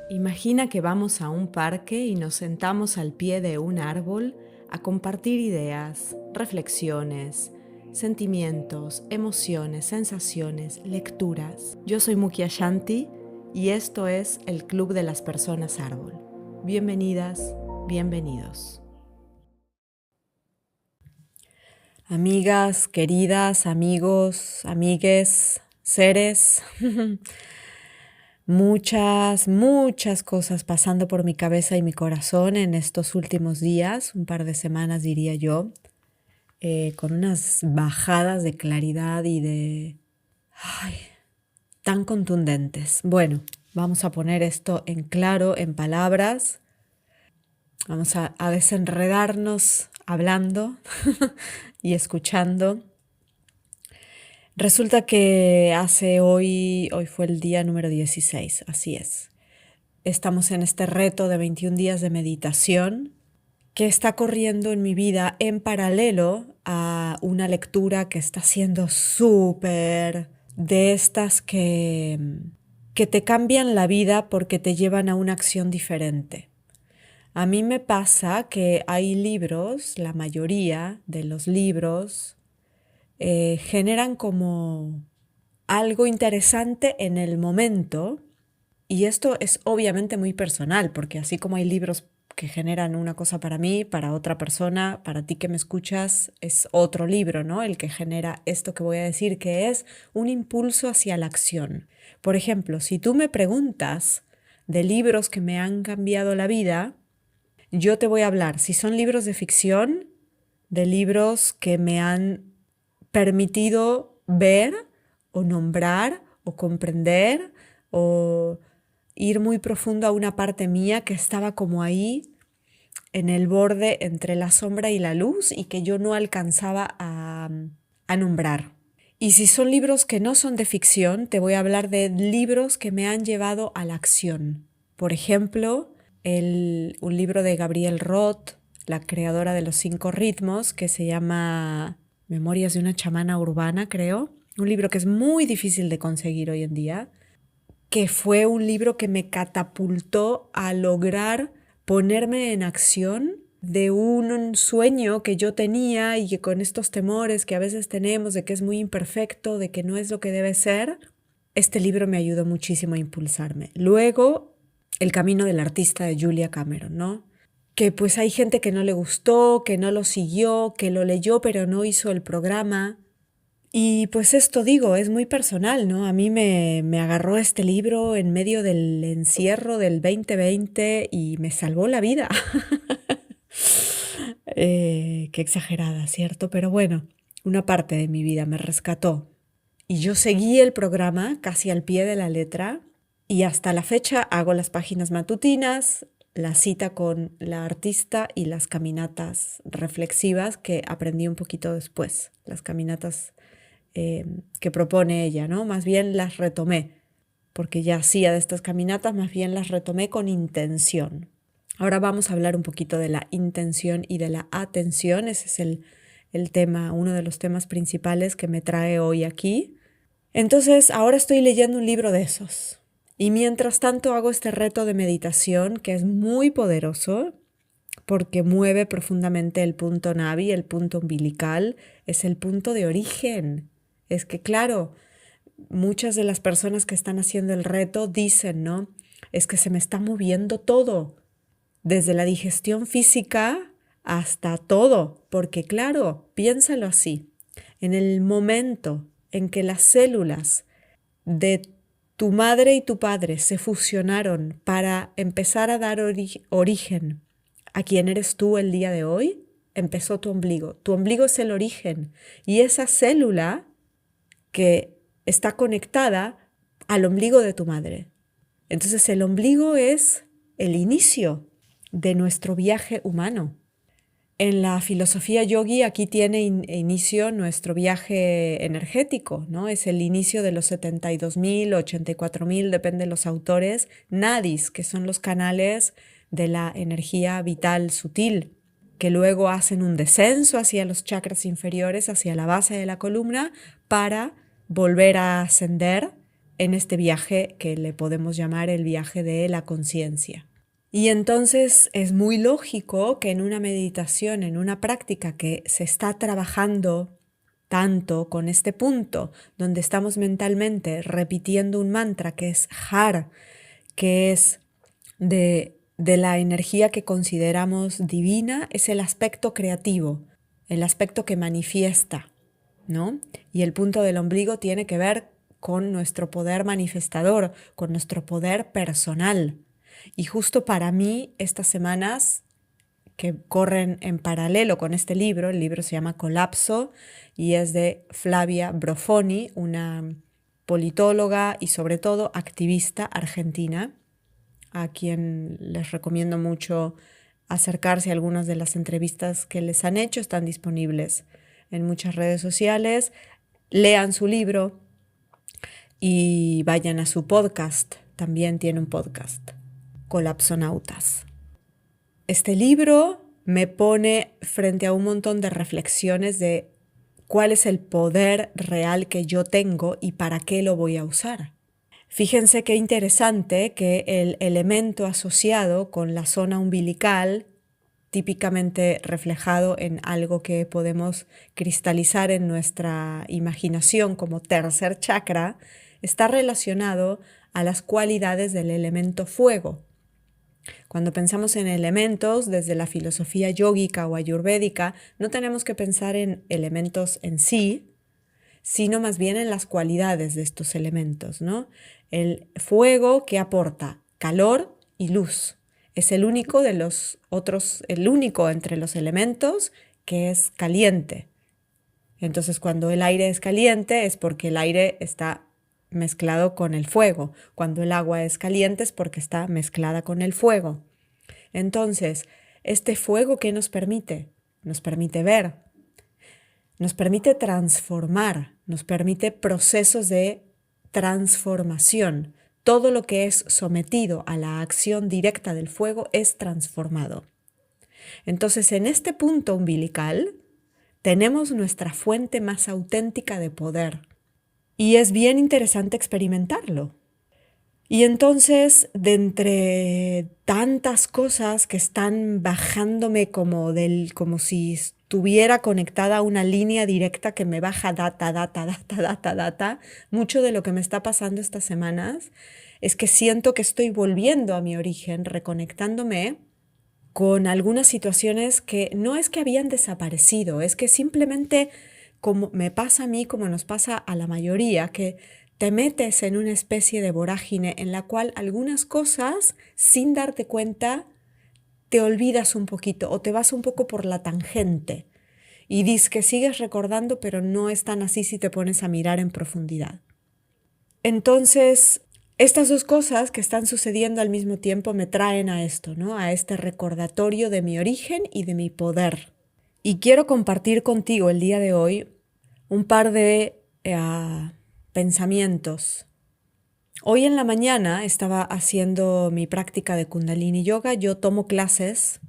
Imagina que vamos a un parque y nos sentamos al pie de un árbol a compartir ideas, reflexiones, sentimientos, emociones, sensaciones, lecturas. Yo soy Mukia Shanti y esto es el Club de las Personas Árbol. Bienvenidas, bienvenidos. Amigas, queridas, amigos, amigues, seres, muchas cosas pasando por mi cabeza y mi corazón en estos últimos días, un par de semanas diría yo, con unas bajadas de claridad y de... ¡Ay! Tan contundentes. Bueno, vamos a poner esto en claro, en palabras. Vamos a desenredarnos hablando y escuchando. Resulta que hoy fue el día número 16, así es. Estamos en este reto de 21 días de meditación que está corriendo en mi vida en paralelo a una lectura que está siendo súper de estas que te cambian la vida porque te llevan a una acción diferente. A mí me pasa que hay libros, la mayoría de los libros, generan como algo interesante en el momento, y esto es obviamente muy personal, porque así como hay libros que generan una cosa para mí, para otra persona, para ti que me escuchas, es otro libro, ¿no? El que genera esto que voy a decir, que es un impulso hacia la acción. Por ejemplo, si tú me preguntas de libros que me han cambiado la vida, yo te voy a hablar, si son libros de ficción, de libros que me han permitido ver o nombrar o comprender o ir muy profundo a una parte mía que estaba como ahí en el borde entre la sombra y la luz y que yo no alcanzaba a nombrar. Y si son libros que no son de ficción, te voy a hablar de libros que me han llevado a la acción. Por ejemplo, un libro de Gabrielle Roth, la creadora de los 5 ritmos, que se llama Memorias de una chamana urbana, creo. Un libro que es muy difícil de conseguir hoy en día, que fue un libro que me catapultó a lograr ponerme en acción de un sueño que yo tenía y que con estos temores que a veces tenemos de que es muy imperfecto, de que no es lo que debe ser, este libro me ayudó muchísimo a impulsarme. Luego, El camino del artista de Julia Cameron, ¿no? Que pues hay gente que no le gustó, que no lo siguió, que lo leyó pero no hizo el programa. Y pues esto digo, es muy personal, ¿no? A mí me agarró este libro en medio del encierro del 2020 y me salvó la vida. Qué exagerada, ¿cierto? Pero bueno, una parte de mi vida me rescató. Y yo seguí el programa casi al pie de la letra y hasta la fecha hago las páginas matutinas, la cita con la artista y las caminatas reflexivas que aprendí un poquito después, las caminatas que propone ella, ¿no? Más bien las retomé, porque ya hacía de estas caminatas, más bien las retomé con intención. Ahora vamos a hablar un poquito de la intención y de la atención. Ese es el tema, uno de los temas principales que me trae hoy aquí. Entonces, ahora estoy leyendo un libro de esos. Y mientras tanto hago este reto de meditación que es muy poderoso porque mueve profundamente el punto navi, el punto umbilical, es el punto de origen. Es que, claro, muchas de las personas que están haciendo el reto dicen, ¿no? Es que se me está moviendo todo, desde la digestión física hasta todo, porque claro, piénsalo así, en el momento en que las células de tu madre y tu padre se fusionaron para empezar a dar origen a quien eres tú el día de hoy, empezó tu ombligo. Tu ombligo es el origen y esa célula que está conectada al ombligo de tu madre. Entonces el ombligo es el inicio de nuestro viaje humano. En la filosofía yogi aquí tiene inicio nuestro viaje energético, ¿no? Es el inicio de los 72.000, 84.000, depende de los autores, nadis, que son los canales de la energía vital sutil, que luego hacen un descenso hacia los chakras inferiores, hacia la base de la columna, para volver a ascender en este viaje que le podemos llamar el viaje de la conciencia. Y entonces es muy lógico que en una meditación, en una práctica que se está trabajando tanto con este punto, donde estamos mentalmente repitiendo un mantra que es Har, que es de la energía que consideramos divina, es el aspecto creativo, el aspecto que manifiesta, ¿no? Y el punto del ombligo tiene que ver con nuestro poder manifestador, con nuestro poder personal. Y justo para mí, estas semanas que corren en paralelo con este libro, el libro se llama Colapso y es de Flavia Brofoni, una politóloga y sobre todo activista argentina, a quien les recomiendo mucho acercarse a algunas de las entrevistas que les han hecho, están disponibles en muchas redes sociales. Lean su libro y vayan a su podcast, también tiene un podcast, Colapsonautas. Este libro me pone frente a un montón de reflexiones de cuál es el poder real que yo tengo y para qué lo voy a usar. Fíjense qué interesante que el elemento asociado con la zona umbilical, típicamente reflejado en algo que podemos cristalizar en nuestra imaginación como tercer chakra, está relacionado a las cualidades del elemento fuego. Cuando pensamos en elementos desde la filosofía yógica o ayurvédica, no tenemos que pensar en elementos en sí, sino más bien en las cualidades de estos elementos, ¿no? El fuego que aporta calor y luz. Es el único de los otros, el único entre los elementos que es caliente. Entonces, cuando el aire es caliente es porque el aire está mezclado con el fuego. Cuando el agua es caliente es porque está mezclada con el fuego. Entonces, este fuego, ¿qué nos permite? Nos permite ver, nos permite transformar, nos permite procesos de transformación. Todo lo que es sometido a la acción directa del fuego es transformado. Entonces, en este punto umbilical, tenemos nuestra fuente más auténtica de poder. Y es bien interesante experimentarlo. Y entonces, de entre tantas cosas que están bajándome como si estuviera conectada a una línea directa que me baja data, mucho de lo que me está pasando estas semanas es que siento que estoy volviendo a mi origen, reconectándome con algunas situaciones que no es que habían desaparecido, es que simplemente como me pasa a mí, como nos pasa a la mayoría, que te metes en una especie de vorágine en la cual algunas cosas, sin darte cuenta, te olvidas un poquito o te vas un poco por la tangente y dices que sigues recordando, pero no es tan así si te pones a mirar en profundidad. Entonces, estas dos cosas que están sucediendo al mismo tiempo me traen a esto, ¿no? A este recordatorio de mi origen y de mi poder. Y quiero compartir contigo el día de hoy un par de pensamientos. Hoy en la mañana estaba haciendo mi práctica de Kundalini Yoga. Yo tomo clases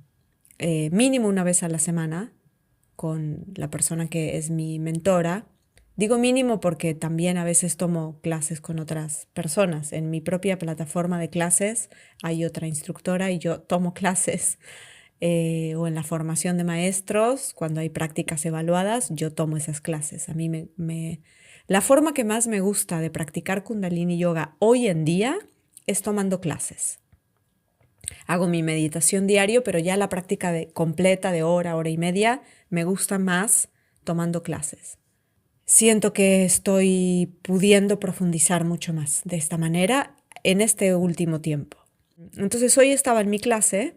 mínimo una vez a la semana con la persona que es mi mentora. Digo mínimo porque también a veces tomo clases con otras personas. En mi propia plataforma de clases hay otra instructora y yo tomo clases. O en la formación de maestros, cuando hay prácticas evaluadas, yo tomo esas clases. A mí la forma que más me gusta de practicar Kundalini Yoga hoy en día es tomando clases. Hago mi meditación diario, pero ya la práctica completa de hora y media me gusta más tomando clases. Siento que estoy pudiendo profundizar mucho más de esta manera en este último tiempo. Entonces hoy estaba en mi clase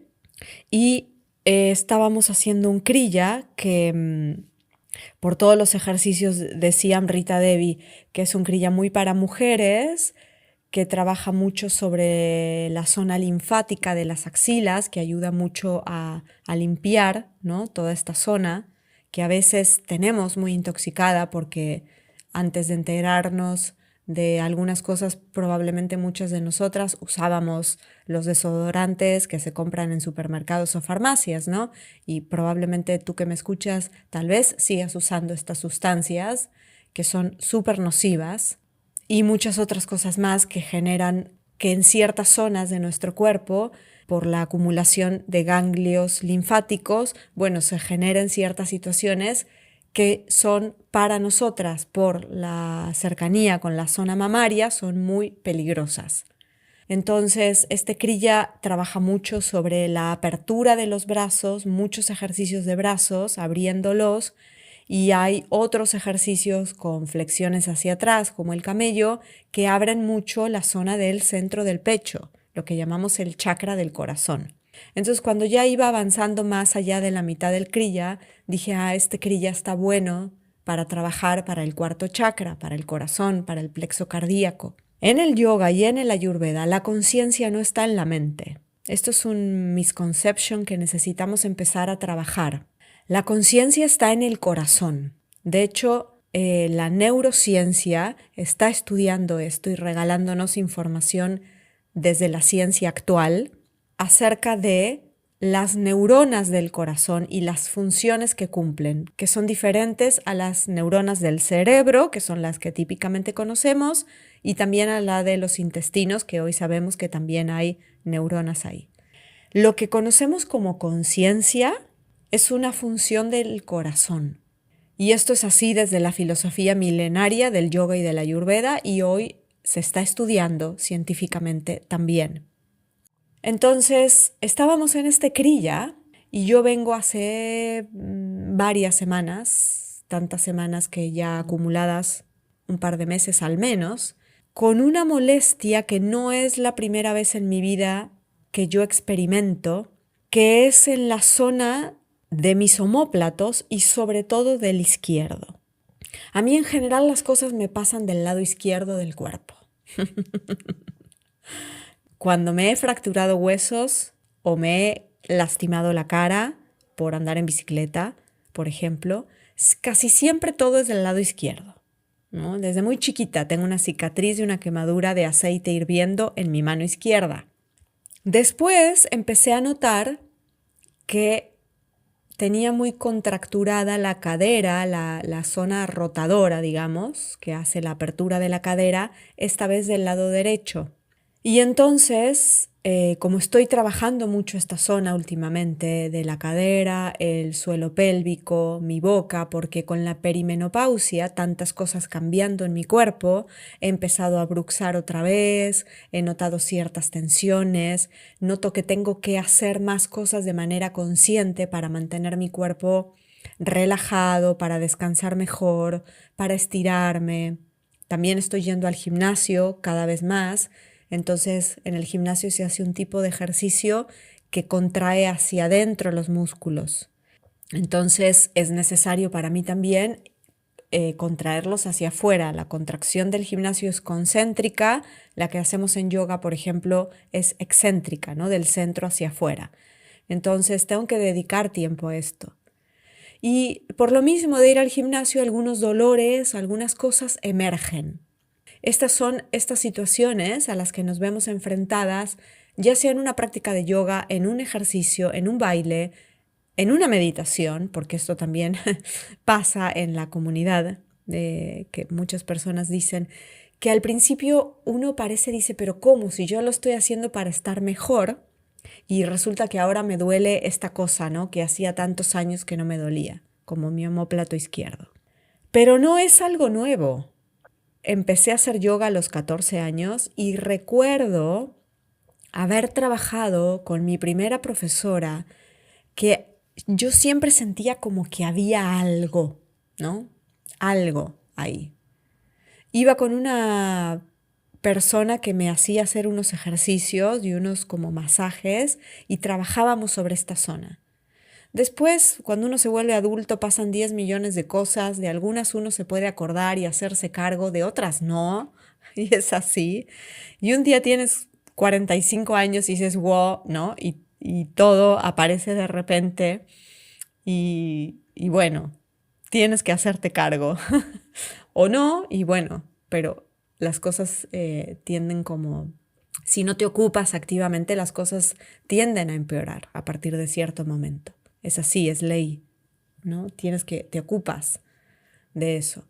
y estábamos haciendo un kriya que por todos los ejercicios decía Amrita Devi que es un kriya muy para mujeres, que trabaja mucho sobre la zona linfática de las axilas, que ayuda mucho a limpiar, ¿no? Toda esta zona que a veces tenemos muy intoxicada porque antes de enterarnos de algunas cosas, probablemente muchas de nosotras usábamos los desodorantes que se compran en supermercados o farmacias, ¿no? Y probablemente tú que me escuchas, tal vez sigas usando estas sustancias que son súper nocivas y muchas otras cosas más que generan que en ciertas zonas de nuestro cuerpo, por la acumulación de ganglios linfáticos, bueno, se generen ciertas situaciones que son para nosotras, por la cercanía con la zona mamaria, son muy peligrosas. Entonces, este Kriya trabaja mucho sobre la apertura de los brazos, muchos ejercicios de brazos, abriéndolos, y hay otros ejercicios con flexiones hacia atrás, como el camello, que abren mucho la zona del centro del pecho, lo que llamamos el chakra del corazón. Entonces, cuando ya iba avanzando más allá de la mitad del Kriya, dije, este Kriya está bueno para trabajar para el cuarto chakra, para el corazón, para el plexo cardíaco. En el yoga y en el ayurveda, la conciencia no está en la mente. Esto es un misconception que necesitamos empezar a trabajar. La conciencia está en el corazón. De hecho, la neurociencia está estudiando esto y regalándonos información desde la ciencia actual acerca de las neuronas del corazón y las funciones que cumplen, que son diferentes a las neuronas del cerebro, que son las que típicamente conocemos, y también a la de los intestinos, que hoy sabemos que también hay neuronas ahí. Lo que conocemos como conciencia es una función del corazón. Y esto es así desde la filosofía milenaria del yoga y de la ayurveda, y hoy se está estudiando científicamente también. Entonces, estábamos en este Kriya y yo vengo hace varias semanas, tantas semanas que ya acumuladas, un par de meses al menos, con una molestia que no es la primera vez en mi vida que yo experimento, que es en la zona de mis omóplatos y sobre todo del izquierdo. A mí en general las cosas me pasan del lado izquierdo del cuerpo. Cuando me he fracturado huesos o me he lastimado la cara por andar en bicicleta, por ejemplo, casi siempre todo es del lado izquierdo, ¿no? Desde muy chiquita tengo una cicatriz y una quemadura de aceite hirviendo en mi mano izquierda. Después empecé a notar que tenía muy contracturada la cadera, la zona rotadora, digamos, que hace la apertura de la cadera, esta vez del lado derecho. Y entonces, como estoy trabajando mucho esta zona últimamente de la cadera, el suelo pélvico, mi boca, porque con la perimenopausia, tantas cosas cambiando en mi cuerpo, he empezado a bruxar otra vez, he notado ciertas tensiones, noto que tengo que hacer más cosas de manera consciente para mantener mi cuerpo relajado, para descansar mejor, para estirarme. También estoy yendo al gimnasio cada vez más. Entonces, en el gimnasio se hace un tipo de ejercicio que contrae hacia adentro los músculos. Entonces, es necesario para mí también contraerlos hacia afuera. La contracción del gimnasio es concéntrica, la que hacemos en yoga, por ejemplo, es excéntrica, ¿no? Del centro hacia afuera. Entonces, tengo que dedicar tiempo a esto. Y por lo mismo de ir al gimnasio, algunos dolores, algunas cosas emergen. Estas son estas situaciones a las que nos vemos enfrentadas, ya sea en una práctica de yoga, en un ejercicio, en un baile, en una meditación, porque esto también pasa en la comunidad, que muchas personas dicen que al principio uno dice, pero ¿cómo? Si yo lo estoy haciendo para estar mejor y resulta que ahora me duele esta cosa, ¿no? Que hacía tantos años que no me dolía, como mi omóplato izquierdo. Pero no es algo nuevo. Empecé a hacer yoga a los 14 años y recuerdo haber trabajado con mi primera profesora que yo siempre sentía como que había algo, ¿no? Algo ahí. Iba con una persona que me hacía hacer unos ejercicios y unos como masajes y trabajábamos sobre esta zona. Después, cuando uno se vuelve adulto, pasan 10 millones de cosas, de algunas uno se puede acordar y hacerse cargo, de otras no, y es así. Y un día tienes 45 años y dices, wow, ¿no? Y todo aparece de repente y bueno, tienes que hacerte cargo. O no, y bueno, pero las cosas tienden como... Si no te ocupas activamente, las cosas tienden a empeorar a partir de cierto momento. Es así, es ley, ¿no? Te ocupas de eso.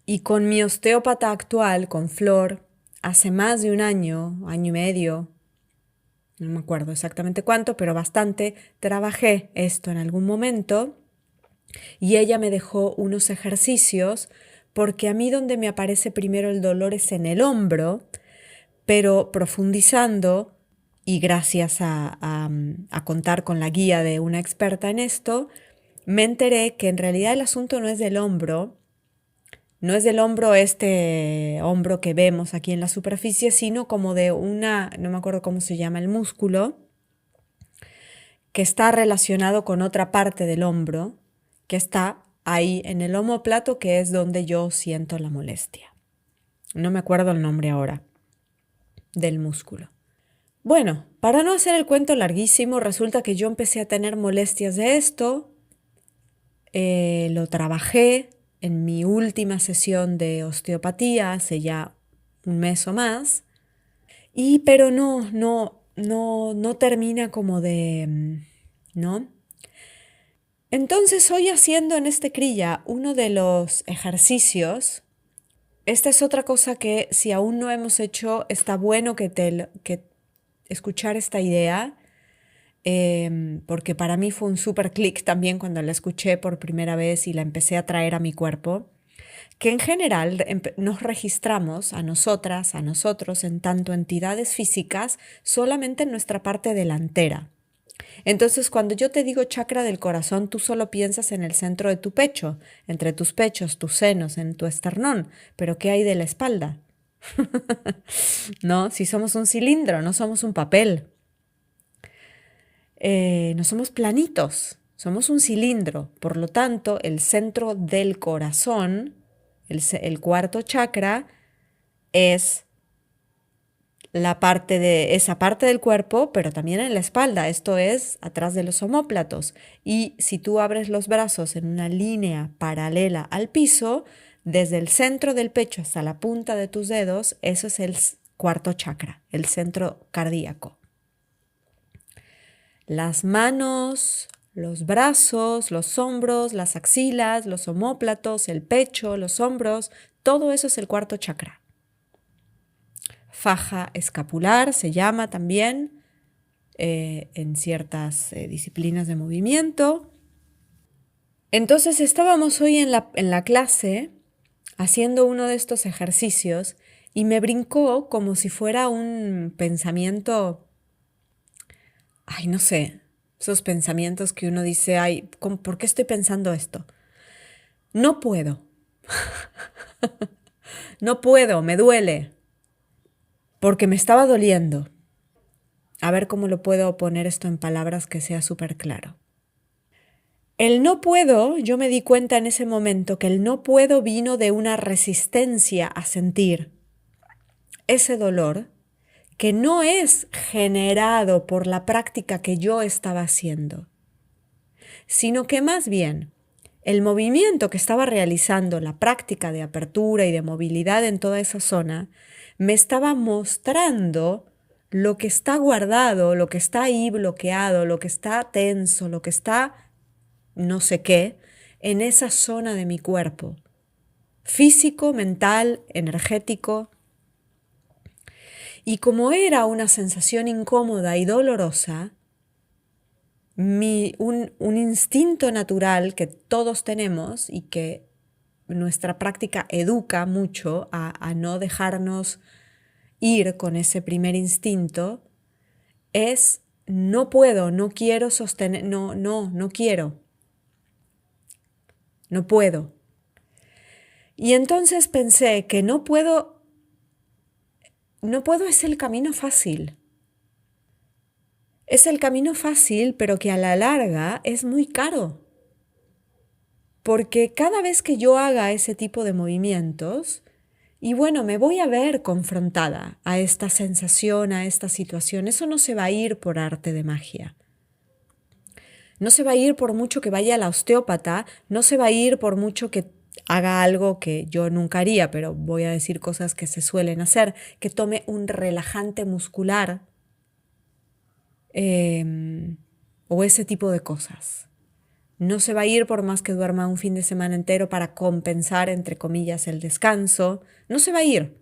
Y con mi osteópata actual, con Flor, hace más de un año, año y medio, no me acuerdo exactamente cuánto, pero bastante, trabajé esto en algún momento y ella me dejó unos ejercicios porque a mí donde me aparece primero el dolor es en el hombro, pero profundizando y gracias a contar con la guía de una experta en esto, me enteré que en realidad el asunto no es del hombro, no es del hombro, este hombro que vemos aquí en la superficie, sino como de una, no me acuerdo cómo se llama el músculo, que está relacionado con otra parte del hombro, que está ahí en el omóplato, que es donde yo siento la molestia. No me acuerdo el nombre ahora del músculo. Bueno, para no hacer el cuento larguísimo, resulta que yo empecé a tener molestias de esto, lo trabajé en mi última sesión de osteopatía hace ya un mes o más, pero no termina como de, ¿no? Entonces hoy haciendo en este crilla uno de los ejercicios, esta es otra cosa que si aún no hemos hecho, está bueno que escuchar esta idea, porque para mí fue un súper clic también cuando la escuché por primera vez y la empecé a traer a mi cuerpo, que en general nos registramos a nosotras, a nosotros, en tanto entidades físicas, solamente en nuestra parte delantera. Entonces, cuando yo te digo chakra del corazón, tú solo piensas en el centro de tu pecho, entre tus pechos, tus senos, en tu esternón, pero ¿qué hay de la espalda? No, si somos un cilindro, no somos un papel. No somos planitos, somos un cilindro. Por lo tanto, el centro del corazón, el cuarto chakra, es esa parte del cuerpo, pero también en la espalda, esto es atrás de los omóplatos. Y si tú abres los brazos en una línea paralela al piso, desde el centro del pecho hasta la punta de tus dedos, eso es el cuarto chakra, el centro cardíaco. Las manos, los brazos, los hombros, las axilas, los omóplatos, el pecho, los hombros, todo eso es el cuarto chakra. Faja escapular se llama también en ciertas disciplinas de movimiento. Entonces estábamos hoy en la clase haciendo uno de estos ejercicios y me brincó como si fuera un pensamiento, ay, no sé, esos pensamientos que uno dice, ay, ¿por qué estoy pensando esto? No puedo, no puedo, me duele, porque me estaba doliendo. A ver cómo lo puedo poner esto en palabras que sea súper claro. El no puedo, yo me di cuenta en ese momento que el no puedo vino de una resistencia a sentir ese dolor que no es generado por la práctica que yo estaba haciendo, sino que más bien el movimiento que estaba realizando, la práctica de apertura y de movilidad en toda esa zona, me estaba mostrando lo que está guardado, lo que está ahí bloqueado, lo que está tenso, lo que está no sé qué, en esa zona de mi cuerpo, físico, mental, energético. Y como era una sensación incómoda y dolorosa, un instinto natural que todos tenemos y que nuestra práctica educa mucho a no dejarnos ir con ese primer instinto, es no puedo, no quiero sostener, no quiero, no puedo. Y entonces pensé que no puedo es el camino fácil. Es el camino fácil, pero que a la larga es muy caro. Porque cada vez que yo haga ese tipo de movimientos, y bueno, me voy a ver confrontada a esta sensación, a esta situación, eso no se va a ir por arte de magia. No se va a ir por mucho que vaya a la osteópata, no se va a ir por mucho que haga algo que yo nunca haría, pero voy a decir cosas que se suelen hacer, que tome un relajante muscular o ese tipo de cosas. no se va a ir por más que duerma un fin de semana entero para compensar, entre comillas, el descanso. No se va a ir.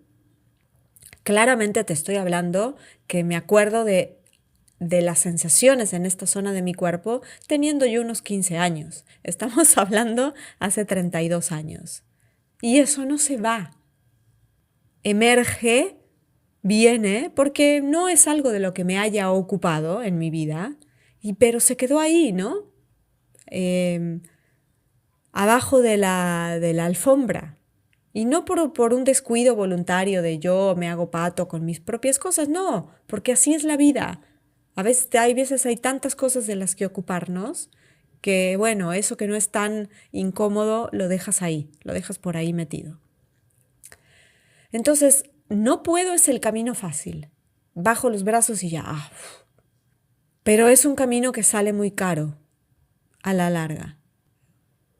Claramente te estoy hablando que me acuerdo de las sensaciones en esta zona de mi cuerpo teniendo yo unos 15 años. Estamos hablando hace 32 años. Y eso no se va. Emerge, viene, porque no es algo de lo que me haya ocupado en mi vida, pero se quedó ahí, ¿no? Abajo de la alfombra. Y no por un descuido voluntario de yo me hago pato con mis propias cosas, no, porque así es la vida. A veces hay tantas cosas de las que ocuparnos que, bueno, eso que no es tan incómodo lo dejas ahí, lo dejas por ahí metido. Entonces, no puedo es el camino fácil. Bajo los brazos y ya. Pero es un camino que sale muy caro a la larga.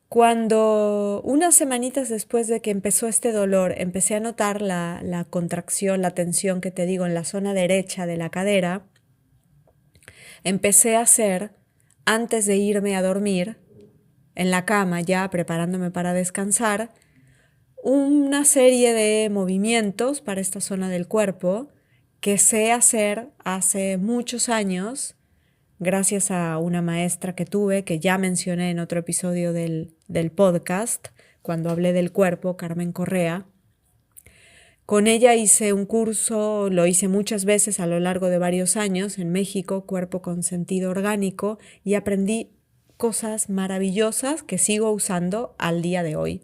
Cuando unas semanitas después de que empezó este dolor, empecé a notar la contracción, la tensión que te digo en la zona derecha de la cadera, empecé a hacer, antes de irme a dormir, en la cama ya preparándome para descansar, una serie de movimientos para esta zona del cuerpo que sé hacer hace muchos años gracias a una maestra que tuve, que ya mencioné en otro episodio del podcast, cuando hablé del cuerpo, Carmen Correa. Con ella hice un curso, lo hice muchas veces a lo largo de varios años en México, Cuerpo con Sentido Orgánico, y aprendí cosas maravillosas que sigo usando al día de hoy.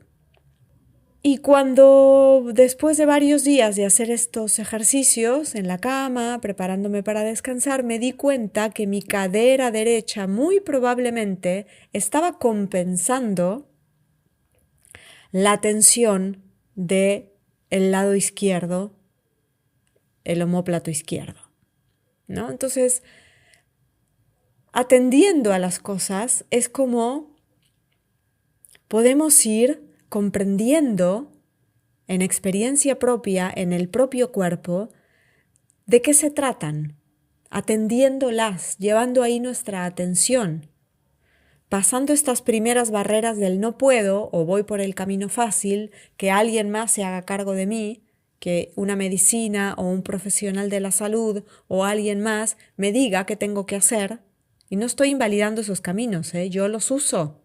Y cuando después de varios días de hacer estos ejercicios en la cama, preparándome para descansar, me di cuenta que mi cadera derecha muy probablemente estaba compensando la tensión del lado izquierdo, el omóplato izquierdo, ¿no? Entonces, atendiendo a las cosas es como podemos ir comprendiendo en experiencia propia, en el propio cuerpo, de qué se tratan, atendiéndolas, llevando ahí nuestra atención, pasando estas primeras barreras del no puedo o voy por el camino fácil, que alguien más se haga cargo de mí, que una medicina o un profesional de la salud o alguien más me diga qué tengo que hacer. Y no estoy invalidando esos caminos, yo los uso.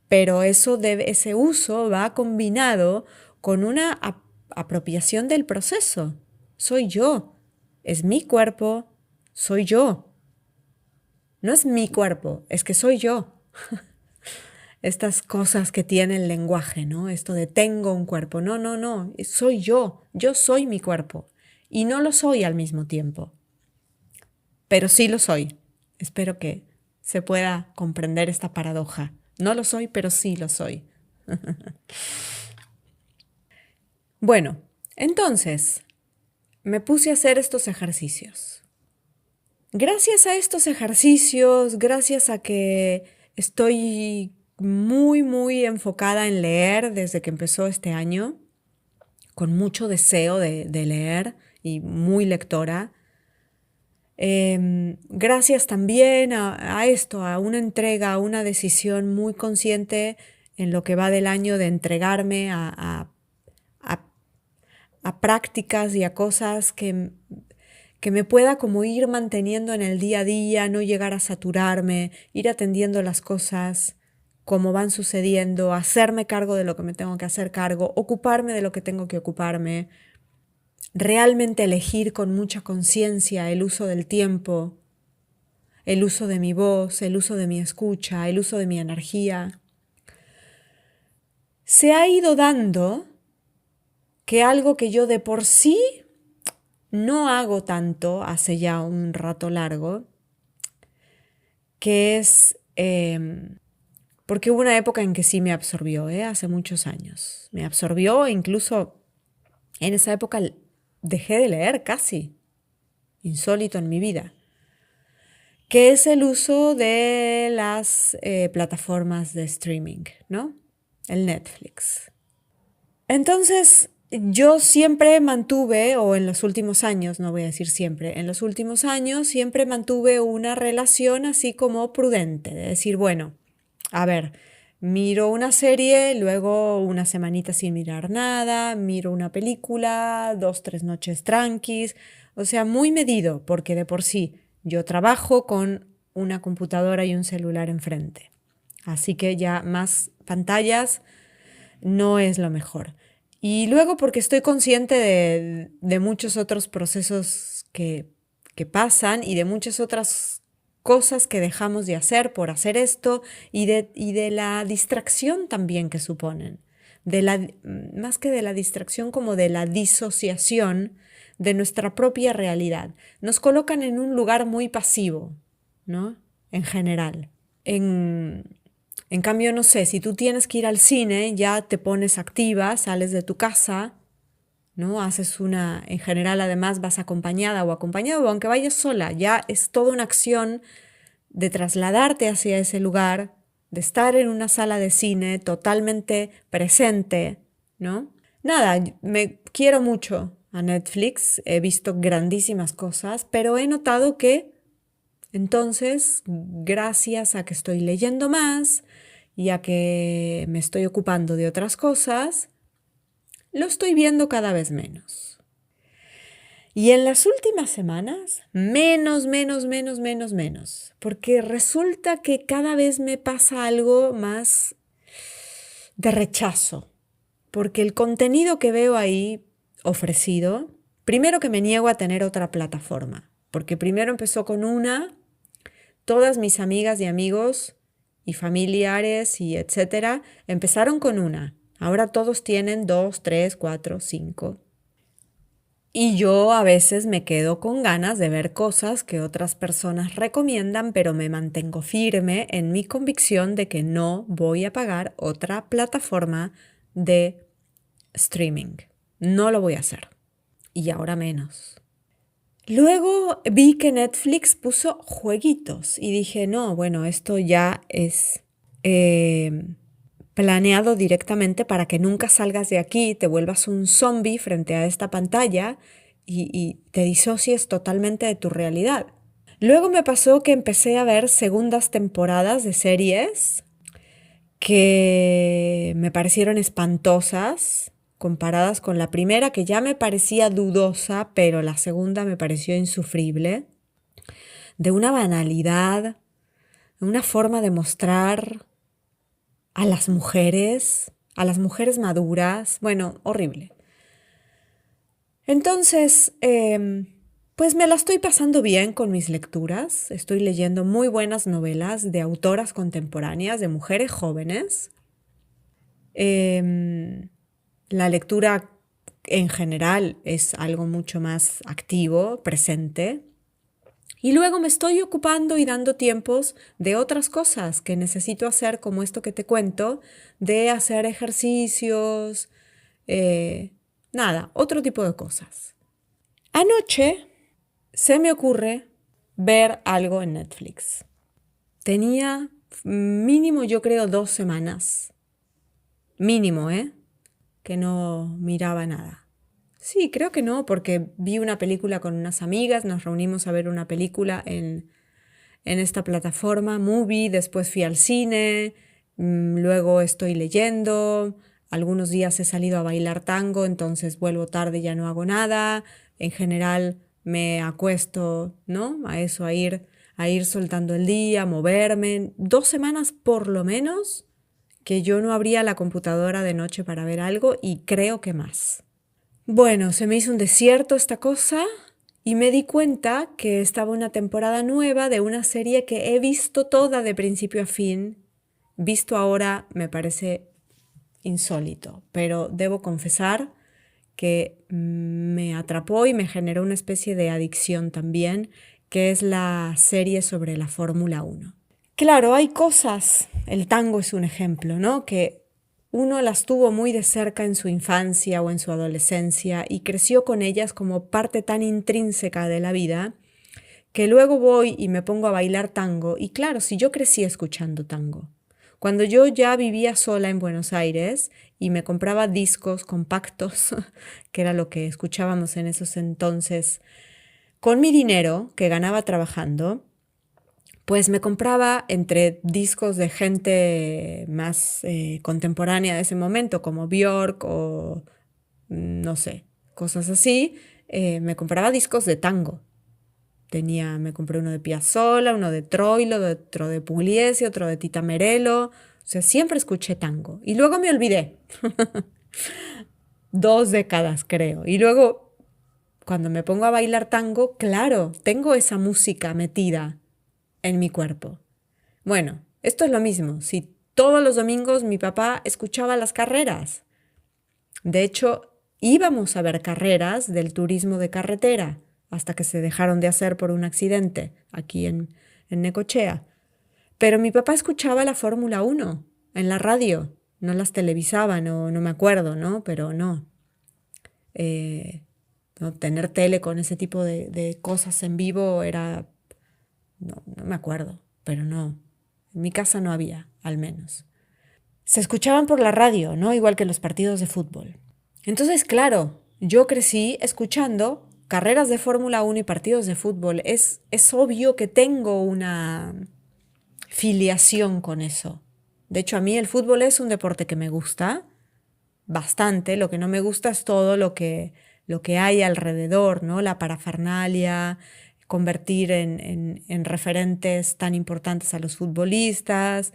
Pero ese uso va combinado con una apropiación del proceso. Soy yo, es mi cuerpo, soy yo. No es mi cuerpo, es que soy yo. Estas cosas que tiene el lenguaje, ¿no? Esto de tengo un cuerpo. No, soy yo soy mi cuerpo. Y no lo soy al mismo tiempo, pero sí lo soy. Espero que se pueda comprender esta paradoja. No lo soy, pero sí lo soy. Bueno, entonces me puse a hacer estos ejercicios. Gracias a estos ejercicios, gracias a que estoy muy enfocada en leer desde que empezó este año, con mucho deseo de leer y muy lectora, gracias también a esto, a una entrega, a una decisión muy consciente en lo que va del año de entregarme a prácticas y a cosas que me pueda como ir manteniendo en el día a día, no llegar a saturarme, ir atendiendo las cosas como van sucediendo, hacerme cargo de lo que me tengo que hacer cargo, ocuparme de lo que tengo que ocuparme, realmente elegir con mucha conciencia el uso del tiempo, el uso de mi voz, el uso de mi escucha, el uso de mi energía. Se ha ido dando que algo que yo de por sí no hago tanto hace ya un rato largo, que es, porque hubo una época en que sí me absorbió, hace muchos años. Me absorbió e incluso en esa época dejé de leer casi, insólito en mi vida, que es el uso de las plataformas de streaming, ¿no? El Netflix. Entonces, Yo siempre mantuve, o en los últimos años, no voy a decir siempre, en los últimos años siempre mantuve una relación así como prudente, de decir, bueno, a ver, miro una serie, luego una semanita sin mirar nada, miro una película, 2, 3 noches tranquis, o sea, muy medido, porque de por sí yo trabajo con una computadora y un celular enfrente, así que ya más pantallas no es lo mejor. Y luego porque estoy consciente de muchos otros procesos que pasan y de muchas otras cosas que dejamos de hacer por hacer esto y de la distracción también que suponen. Más que de la distracción, como de la disociación de nuestra propia realidad. Nos colocan en un lugar muy pasivo, ¿no? En general. En cambio, no sé, si tú tienes que ir al cine, ya te pones activa, sales de tu casa, ¿no? Haces en general además vas acompañada o acompañado, o aunque vayas sola, ya es toda una acción de trasladarte hacia ese lugar, de estar en una sala de cine totalmente presente, ¿no? Nada, me quiero mucho a Netflix, he visto grandísimas cosas, pero he notado que entonces, gracias a que estoy leyendo más y a que me estoy ocupando de otras cosas, lo estoy viendo cada vez menos. Y en las últimas semanas, menos, menos, menos, menos, menos, porque resulta que cada vez me pasa algo más de rechazo, porque el contenido que veo ahí ofrecido, primero que me niego a tener otra plataforma, porque primero empezó con una. Todas mis amigas y amigos y familiares y etcétera empezaron con una. Ahora todos tienen 2, 3, 4, 5. Y yo a veces me quedo con ganas de ver cosas que otras personas recomiendan, pero me mantengo firme en mi convicción de que no voy a pagar otra plataforma de streaming. No lo voy a hacer. Y ahora menos. Luego vi que Netflix puso jueguitos y dije, no, bueno, esto ya es planeado directamente para que nunca salgas de aquí, te vuelvas un zombie frente a esta pantalla y te disocies totalmente de tu realidad. Luego me pasó que empecé a ver segundas temporadas de series que me parecieron espantosas comparadas con la primera, que ya me parecía dudosa, pero la segunda me pareció insufrible, de una banalidad, de una forma de mostrar a las mujeres maduras, bueno, horrible. Entonces, pues me la estoy pasando bien con mis lecturas, estoy leyendo muy buenas novelas de autoras contemporáneas, de mujeres jóvenes. Em, la lectura en general es algo mucho más activo, presente. Y luego me estoy ocupando y dando tiempos de otras cosas que necesito hacer, como esto que te cuento, de hacer ejercicios, eh, nada, otro tipo de cosas. Anoche se me ocurre ver algo en Netflix. Tenía mínimo, yo creo, 2 semanas. Mínimo, ¿eh? Que no miraba nada. Sí, creo que no, porque vi una película con unas amigas, nos reunimos a ver una película en esta plataforma, Movie, después fui al cine, luego estoy leyendo, algunos días he salido a bailar tango, entonces vuelvo tarde y ya no hago nada, en general me acuesto, ¿no? A eso, a ir soltando el día, a moverme, 2 semanas por lo menos que yo no abría la computadora de noche para ver algo y creo que más. Bueno, se me hizo un desierto esta cosa y me di cuenta que estaba una temporada nueva de una serie que he visto toda de principio a fin. Visto ahora me parece insólito, pero debo confesar que me atrapó y me generó una especie de adicción también, que es la serie sobre la Fórmula 1. Claro, hay cosas, el tango es un ejemplo, ¿no? Que uno las tuvo muy de cerca en su infancia o en su adolescencia y creció con ellas como parte tan intrínseca de la vida que luego voy y me pongo a bailar tango y claro, si yo crecí escuchando tango, Cuando yo ya vivía sola en Buenos Aires y me compraba discos compactos, que era lo que escuchábamos en esos entonces, con mi dinero que ganaba trabajando, pues me compraba entre discos de gente más contemporánea de ese momento, como Björk o no sé, cosas así. Me compraba discos de tango. Me compré uno de Piazzolla, uno de Troilo, otro de Pugliese, otro de Tita Merello. O sea, siempre escuché tango. Y luego me olvidé. 2 décadas, creo. Y luego, cuando me pongo a bailar tango, claro, tengo esa música metida en mi cuerpo. Bueno, esto es lo mismo. Si todos los domingos mi papá escuchaba las carreras. De hecho, íbamos a ver carreras del turismo de carretera hasta que se dejaron de hacer por un accidente aquí en Necochea. Pero mi papá escuchaba la Fórmula 1 en la radio, no las televisaba, no me acuerdo, ¿no? Pero no. Eh, no, tener tele con ese tipo de cosas en vivo era, no me acuerdo, pero no. En mi casa no había, al menos. Se escuchaban por la radio, ¿no? Igual que los partidos de fútbol. Entonces, claro, yo crecí escuchando carreras de Fórmula 1 y partidos de fútbol. Es obvio que tengo una filiación con eso. De hecho, a mí el fútbol es un deporte que me gusta bastante. Lo que no me gusta es todo lo que hay alrededor, ¿no? La parafernalia, convertir en referentes tan importantes a los futbolistas,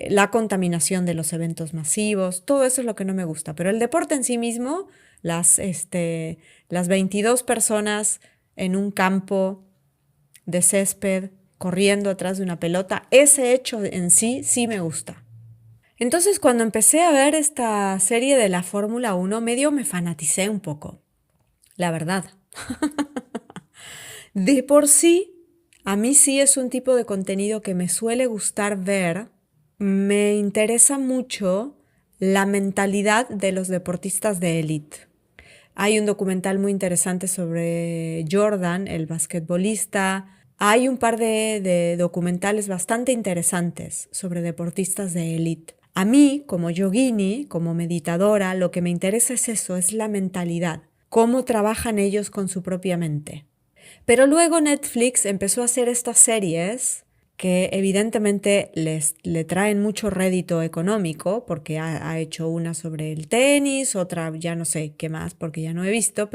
la contaminación de los eventos masivos, todo eso es lo que no me gusta. Pero el deporte en sí mismo, las 22 personas en un campo de césped corriendo atrás de una pelota, ese hecho en sí sí me gusta. Entonces, cuando empecé a ver esta serie de la Fórmula 1, medio me fanaticé un poco, la verdad. De por sí, a mí sí es un tipo de contenido que me suele gustar ver. Me interesa mucho la mentalidad de los deportistas de élite. Hay un documental muy interesante sobre Jordan, el basquetbolista. Hay un par de documentales bastante interesantes sobre deportistas de élite. A mí, como yogini, como meditadora, lo que me interesa es eso, es la mentalidad, cómo trabajan ellos con su propia mente. Pero luego Netflix empezó a hacer estas series que evidentemente le traen mucho rédito económico, porque ha hecho una sobre el tenis, otra ya no sé qué más, porque ya no he visto,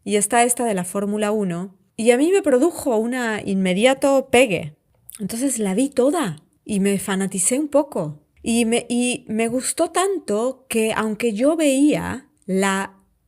y está esta de la Fórmula 1, y a mí me produjo una inmediato pegue. Entonces la vi toda y me fanaticé un poco. Y me gustó tanto que aunque yo veía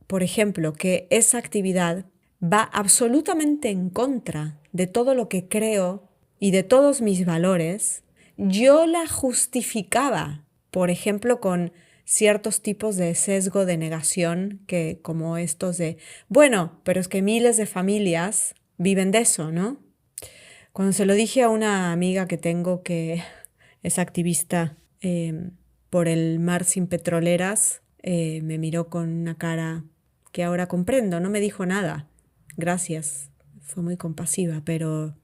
por ejemplo, que esa actividad va absolutamente en contra de todo lo que creo y de todos mis valores, yo la justificaba, por ejemplo, con ciertos tipos de sesgo de negación, que como estos de, bueno, pero es que miles de familias viven de eso, ¿no? Cuando se lo dije a una amiga que tengo que es activista por el mar sin petroleras, me miró con una cara que ahora comprendo, no me dijo nada. Gracias, fue muy compasiva, pero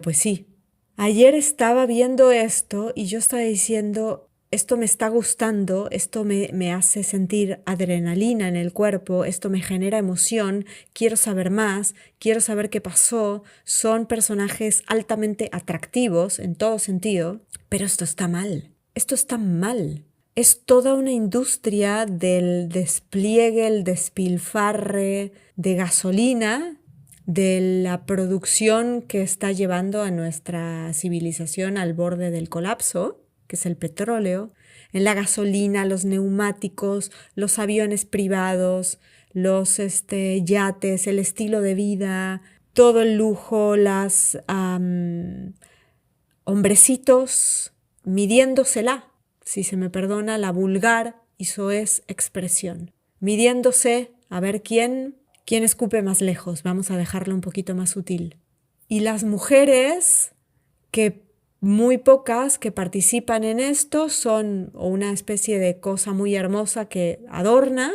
pues sí. Ayer estaba viendo esto y yo estaba diciendo, esto me está gustando, esto me hace sentir adrenalina en el cuerpo, esto me genera emoción, quiero saber más, quiero saber qué pasó, son personajes altamente atractivos en todo sentido, pero esto está mal, esto está mal. Es toda una industria del despliegue, el despilfarre de gasolina, de la producción que está llevando a nuestra civilización al borde del colapso, que es el petróleo, en la gasolina, los neumáticos, los aviones privados, los yates, el estilo de vida, todo el lujo, las hombrecitos midiéndosela, si se me perdona la vulgar y soez expresión, midiéndose a ver quién escupe más lejos, vamos a dejarlo un poquito más sutil. Y las mujeres, que muy pocas que participan en esto, son una especie de cosa muy hermosa que adorna,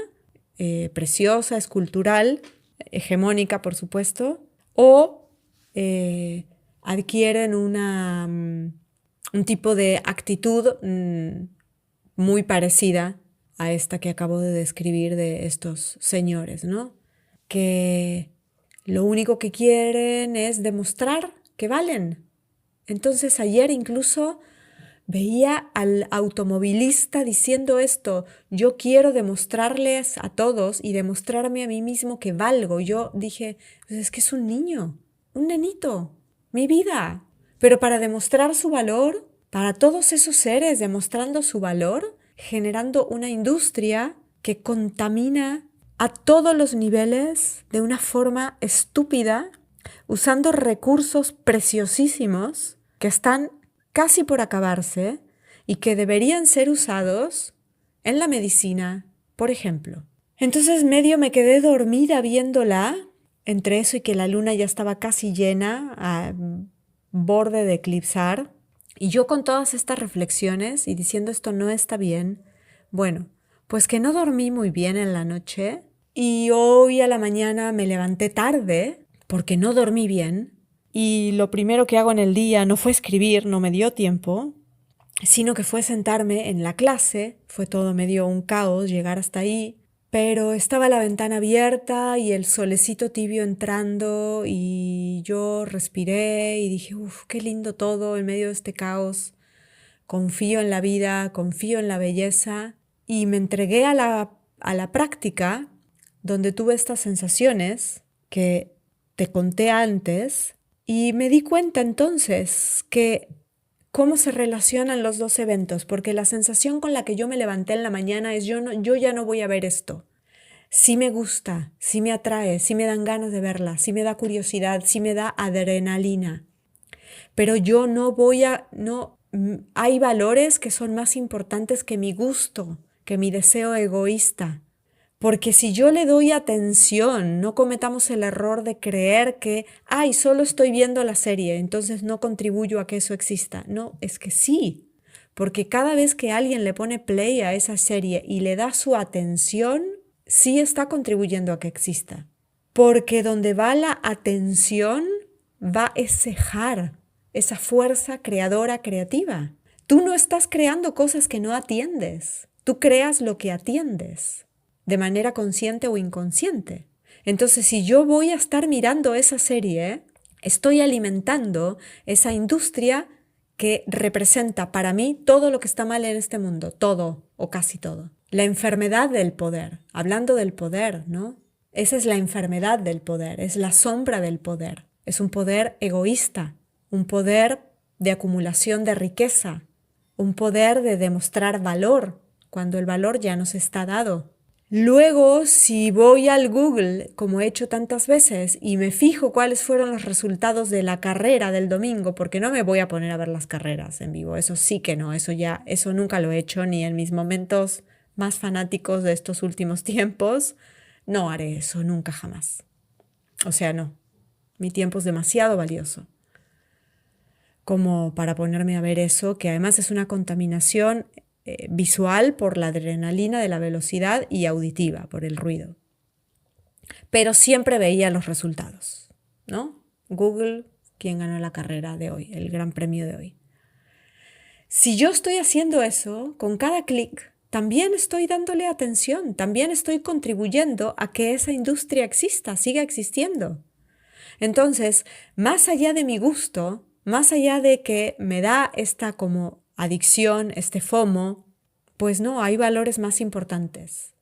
preciosa, escultural, hegemónica por supuesto, o adquieren un tipo de actitud muy parecida a esta que acabo de describir de estos señores, ¿no? Que lo único que quieren es demostrar que valen. Entonces ayer incluso veía al automovilista diciendo esto: yo quiero demostrarles a todos y demostrarme a mí mismo que valgo. Yo dije, pues es que es un niño, un nenito, mi vida. Pero para demostrar su valor, para todos esos seres demostrando su valor, generando una industria que contamina a todos los niveles de una forma estúpida, usando recursos preciosísimos que están casi por acabarse y que deberían ser usados en la medicina, por ejemplo. Entonces medio me quedé dormida viéndola, entre eso y que la luna ya estaba casi llena, a borde de eclipsar, y yo con todas estas reflexiones y diciendo esto no está bien. Bueno, pues que no dormí muy bien en la noche y hoy a la mañana me levanté tarde porque no dormí bien. Y lo primero que hago en el día no fue escribir, no me dio tiempo, sino que fue sentarme en la clase. Fue todo medio un caos llegar hasta ahí, pero estaba la ventana abierta y el solecito tibio entrando y yo respiré y dije, uff, qué lindo todo en medio de este caos. Confío en la vida, confío en la belleza y me entregué a la práctica donde tuve estas sensaciones que te conté antes. Y me di cuenta entonces que cómo se relacionan los dos eventos, porque la sensación con la que yo me levanté en la mañana es yo ya no voy a ver esto. Sí me gusta, sí me atrae, sí me dan ganas de verla, sí me da curiosidad, sí me da adrenalina. Pero yo no voy a, no, hay valores que son más importantes que mi gusto, que mi deseo egoísta. Porque si yo le doy atención, no cometamos el error de creer que, ay, solo estoy viendo la serie, entonces no contribuyo a que eso exista. No, es que sí, porque cada vez que alguien le pone play a esa serie y le da su atención, sí está contribuyendo a que exista. Porque donde va la atención, va ese jar, esa fuerza creadora creativa. Tú no estás creando cosas que no atiendes, tú creas lo que atiendes, de manera consciente o inconsciente. Entonces, si yo voy a estar mirando esa serie, estoy alimentando esa industria que representa para mí todo lo que está mal en este mundo, todo o casi todo. La enfermedad del poder, hablando del poder, ¿no? Esa es la enfermedad del poder, es la sombra del poder. Es un poder egoísta, un poder de acumulación de riqueza, un poder de demostrar valor cuando el valor ya nos está dado. Luego, si voy al Google, como he hecho tantas veces, y me fijo cuáles fueron los resultados de la carrera del domingo, porque no me voy a poner a ver las carreras en vivo, eso sí que no, eso nunca lo he hecho, ni en mis momentos más fanáticos de estos últimos tiempos, no haré eso, nunca jamás. O sea, no, mi tiempo es demasiado valioso como para ponerme a ver eso, que además es una contaminación visual por la adrenalina de la velocidad y auditiva por el ruido. Pero siempre veía los resultados, ¿no? Google, ¿quién ganó la carrera de hoy, el gran premio de hoy? Si yo estoy haciendo eso, con cada clic, también estoy dándole atención, también estoy contribuyendo a que esa industria exista, siga existiendo. Entonces, más allá de mi gusto, más allá de que me da esta como adicción, este FOMO, pues no, hay valores más importantes.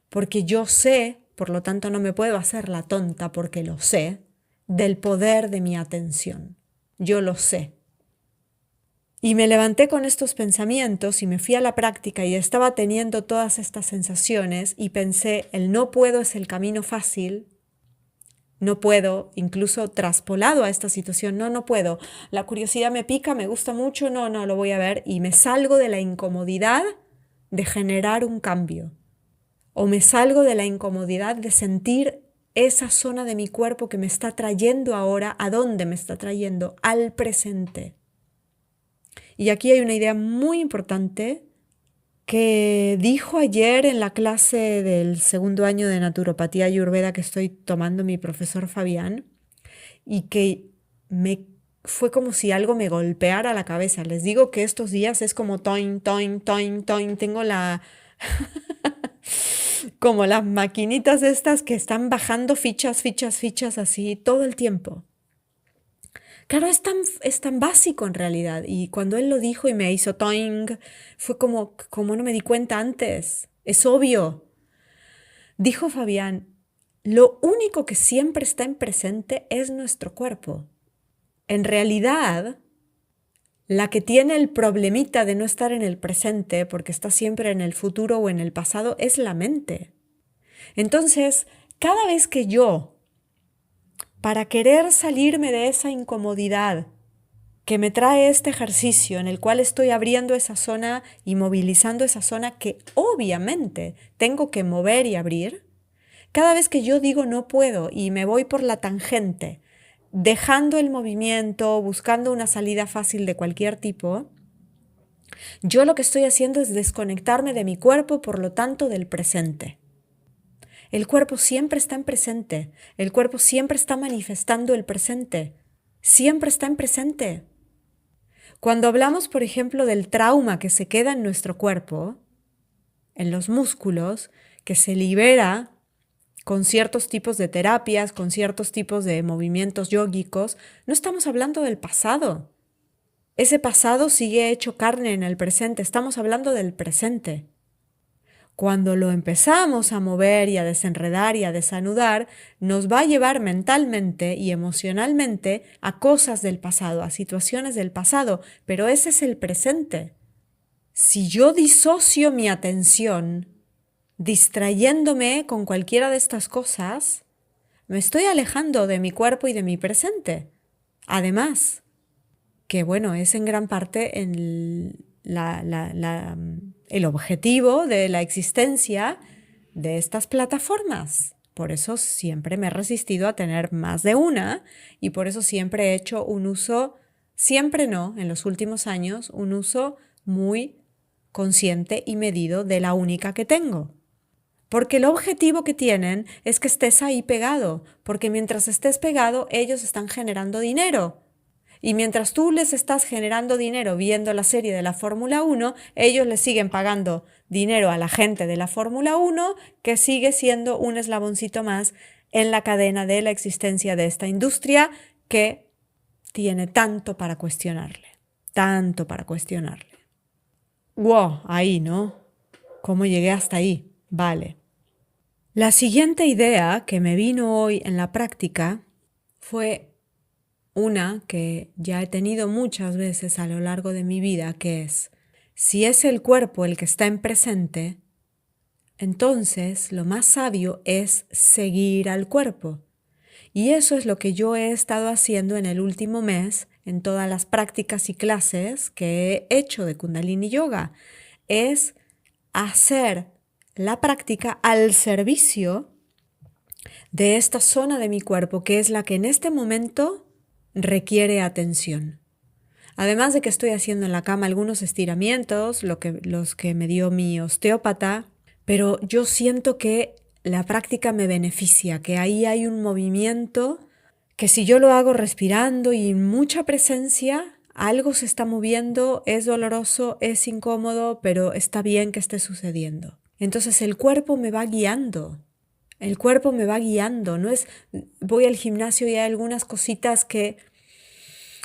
Porque yo sé, por lo tanto no me puedo hacer la tonta porque lo sé, del poder de mi atención. Yo lo sé. Y me levanté con estos pensamientos y me fui a la práctica y estaba teniendo todas estas sensaciones y pensé, el no puedo es el camino fácil. No puedo, incluso traspolado a esta situación, no puedo. La curiosidad me pica, me gusta mucho, no, lo voy a ver y me salgo de la incomodidad de generar un cambio. O me salgo de la incomodidad de sentir esa zona de mi cuerpo que me está trayendo ahora, ¿a dónde me está trayendo? Al presente. Y aquí hay una idea muy importante que dijo ayer en la clase del segundo año de naturopatía ayurveda que estoy tomando mi profesor Fabián y que me fue como si algo me golpeara la cabeza. Les digo que estos días es como toin, toin, toin, toin. Tengo como las maquinitas estas que están bajando fichas, fichas, fichas así todo el tiempo. Claro, es tan básico en realidad. Y cuando él lo dijo y me hizo toing, fue como no me di cuenta antes. Es obvio. Dijo Fabián, lo único que siempre está en presente es nuestro cuerpo. En realidad, la que tiene el problemita de no estar en el presente porque está siempre en el futuro o en el pasado es la mente. Entonces, cada vez que yo, para querer salirme de esa incomodidad que me trae este ejercicio en el cual estoy abriendo esa zona y movilizando esa zona que obviamente tengo que mover y abrir, cada vez que yo digo no puedo y me voy por la tangente, dejando el movimiento, buscando una salida fácil de cualquier tipo, yo lo que estoy haciendo es desconectarme de mi cuerpo, por lo tanto del presente. El cuerpo siempre está en presente, el cuerpo siempre está manifestando el presente, siempre está en presente. Cuando hablamos, por ejemplo, del trauma que se queda en nuestro cuerpo, en los músculos, que se libera con ciertos tipos de terapias, con ciertos tipos de movimientos yógicos, no estamos hablando del pasado. Ese pasado sigue hecho carne en el presente, estamos hablando del presente. Cuando lo empezamos a mover y a desenredar y a desanudar, nos va a llevar mentalmente y emocionalmente a cosas del pasado, a situaciones del pasado, pero ese es el presente. Si yo disocio mi atención, distrayéndome con cualquiera de estas cosas, me estoy alejando de mi cuerpo y de mi presente. Además, que bueno, es en gran parte el objetivo de la existencia de estas plataformas. Por eso siempre me he resistido a tener más de una y por eso siempre he hecho un uso, siempre no, en los últimos años, un uso muy consciente y medido de la única que tengo. Porque el objetivo que tienen es que estés ahí pegado, porque mientras estés pegado ellos están generando dinero. Y mientras tú les estás generando dinero viendo la serie de la Fórmula 1, ellos le siguen pagando dinero a la gente de la Fórmula 1, que sigue siendo un eslaboncito más en la cadena de la existencia de esta industria que tiene tanto para cuestionarle, tanto para cuestionarle. ¡Wow! Ahí, ¿no? ¿Cómo llegué hasta ahí? Vale. La siguiente idea que me vino hoy en la práctica fue una que ya he tenido muchas veces a lo largo de mi vida, que es, si es el cuerpo el que está en presente, entonces lo más sabio es seguir al cuerpo. Y eso es lo que yo he estado haciendo en el último mes en todas las prácticas y clases que he hecho de Kundalini Yoga. Es hacer la práctica al servicio de esta zona de mi cuerpo, que es la que en este momento requiere atención. Además de que estoy haciendo en la cama algunos estiramientos, los que me dio mi osteópata, pero yo siento que la práctica me beneficia, que ahí hay un movimiento que si yo lo hago respirando y mucha presencia, algo se está moviendo, es doloroso, es incómodo, pero está bien que esté sucediendo. Entonces el cuerpo me va guiando. El cuerpo me va guiando, no es voy al gimnasio y hay algunas cositas que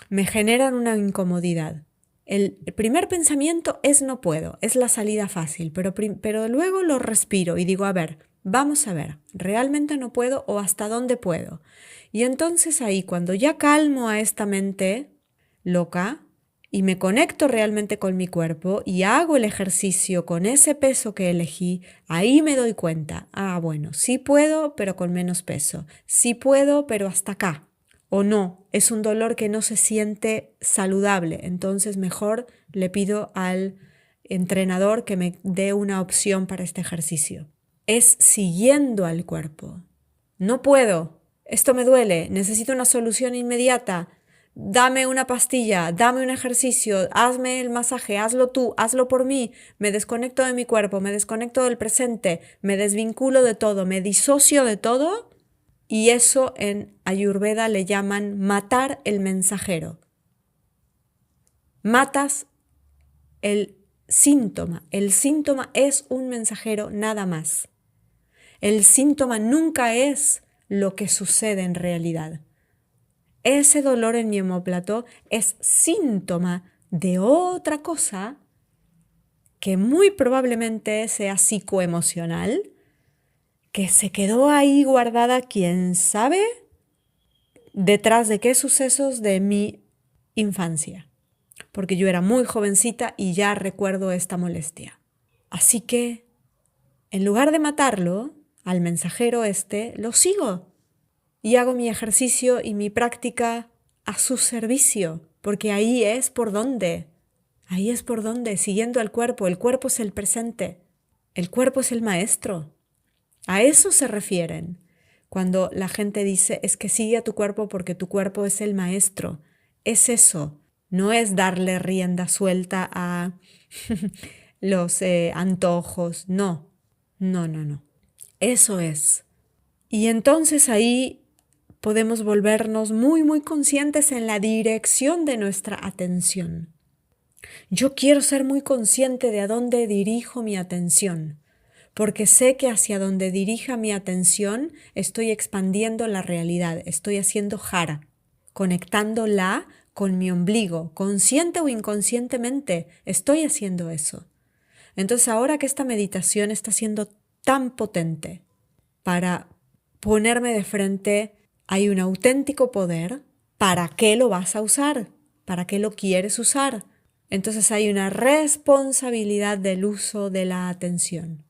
me generan una incomodidad. El primer pensamiento es no puedo, es la salida fácil, pero luego lo respiro y digo, a ver, vamos a ver, ¿realmente no puedo o hasta dónde puedo? Y entonces ahí, cuando ya calmo a esta mente loca y me conecto realmente con mi cuerpo y hago el ejercicio con ese peso que elegí, ahí me doy cuenta, bueno, sí puedo, pero con menos peso, sí puedo, pero hasta acá. O no, es un dolor que no se siente saludable, entonces mejor le pido al entrenador que me dé una opción para este ejercicio. Es siguiendo al cuerpo. No puedo, esto me duele, necesito una solución inmediata. Dame una pastilla, dame un ejercicio, hazme el masaje, hazlo tú, hazlo por mí. Me desconecto de mi cuerpo, me desconecto del presente, me desvinculo de todo, me disocio de todo. Y eso en Ayurveda le llaman matar el mensajero. matas el síntoma. El síntoma es un mensajero nada más. El síntoma nunca es lo que sucede en realidad. Ese dolor en mi omóplato es síntoma de otra cosa que muy probablemente sea psicoemocional, que se quedó ahí guardada, quién sabe, detrás de qué sucesos de mi infancia. Porque yo era muy jovencita y ya recuerdo esta molestia. Así que, en lugar de matarlo, al mensajero lo sigo y hago mi ejercicio y mi práctica a su servicio, porque ahí es por donde, siguiendo al cuerpo. El cuerpo es el presente, el cuerpo es el maestro. A eso se refieren cuando la gente dice es que sigue a tu cuerpo porque tu cuerpo es el maestro. Es eso, no es darle rienda suelta a los antojos, no. Eso es. Y entonces ahí podemos volvernos muy, muy conscientes en la dirección de nuestra atención. Yo quiero ser muy consciente de a dónde dirijo mi atención, porque sé que hacia donde dirija mi atención estoy expandiendo la realidad, estoy haciendo jara, conectándola con mi ombligo, consciente o inconscientemente, estoy haciendo eso. Entonces ahora que esta meditación está siendo tan potente para ponerme de frente, hay un auténtico poder. ¿Para qué lo vas a usar? ¿Para qué lo quieres usar? Entonces hay una responsabilidad del uso de la atención.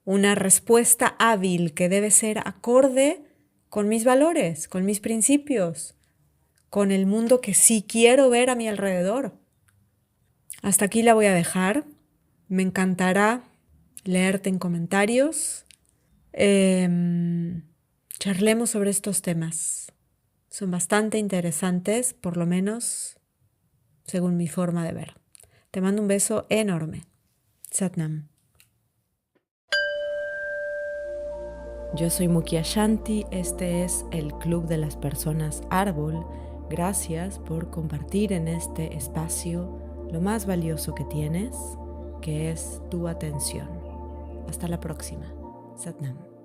Una respuesta hábil que debe ser acorde con mis valores, con mis principios, con el mundo que sí quiero ver a mi alrededor. Hasta aquí la voy a dejar. Me encantará leerte en comentarios. Charlemos sobre estos temas. Son bastante interesantes, por lo menos según mi forma de ver. Te mando un beso enorme. Sat Nam. Yo soy Mukia Shanti, este es el Club de las Personas Árbol. Gracias por compartir en este espacio lo más valioso que tienes, que es tu atención. Hasta la próxima. Sat Nam.